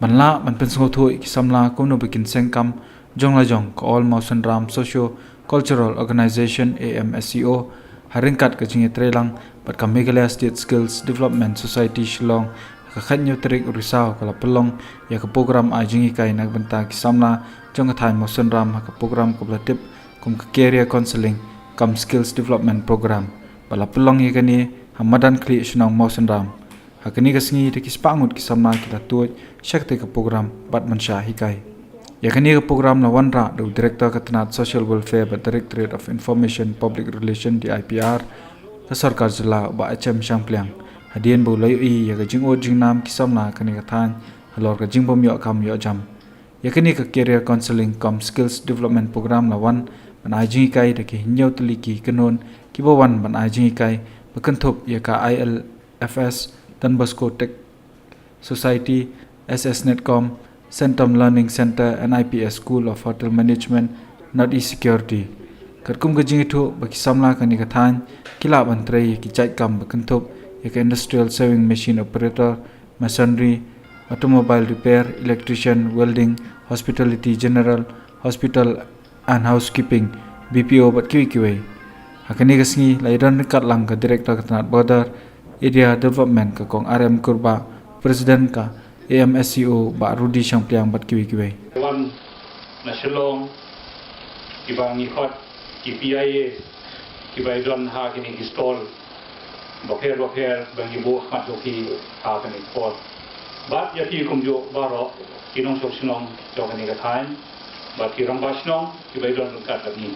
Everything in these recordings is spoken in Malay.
manla man pen so thui ki samla ko no bikin sengkam jong la jong ko all motion ram socio cultural organization AMSCO haringkat ka jinge trelang pat ka Meghalaya State Skills Development Society Shillong ka khanyo trik urisao kala pelong ya ka program a jingi kai nagbanta ki samla jong ka thai motion ram ka program ko blatip kum ka career counselling kam skills development program bala pelong ye kani hamadan kli sunang motion ram hakani kasngi te kispangut kisamna kita tuaj shakti ka program batman sha hikai yakani ka program la wanra do director katnat social welfare ba directorate of information public relation DIPR ka sarkar jila ba HM Shampliang hadien bo lai i ya ka jingo jingnam kisamna kani ka than halor ka jingbom yo kam yo jam yakani ka career counselling kam skills development program la wan ban ajing kai de ki hinyau tuliki kanon kibawan ban ajing kai bakanthop ya ka ILFS Amsco Tech Society, SS Netcom, Centum Learning Center, NIPS School of Hotel Management, Northeast Security. Katkum gajing itu bagi samla kani kathan kila bantrai ki chait kam bakanthop ya industrial sewing machine operator, masonry, automobile repair, electrician, welding, hospitality general, hospital and housekeeping, BPO bat kiwi. Hakani gasngi lairan dekat lang ka director katnat border area development ka kong RM Kurba president ka AMSCO ba Rudi Shampliang bat kiwi wan na Shillong ibang ikot KPIA ibay don ha kini install bokher bang ibu mat loki ha kini port bat yati kumjo baro kinong sok sinong jo kini ka thain bat kirang basnong ibay don kat ni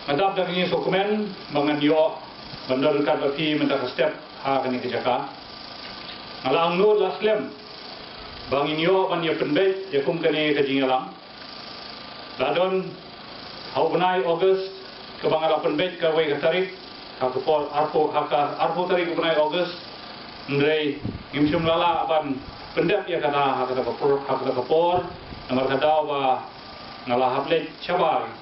madap da kini dokumen mangan yo bandar kat baki mentak step ha kani kejaka ngalang nod laslem bang inyo ban ya penbet ya kum kani kejingalang dadon hau benai August ke bangala penbet ka wei katarik ha ko por arpo tarik benai August ndrei imsum lala ban pendap ya kata ha kata por namar kata wa ngalah haplet chabar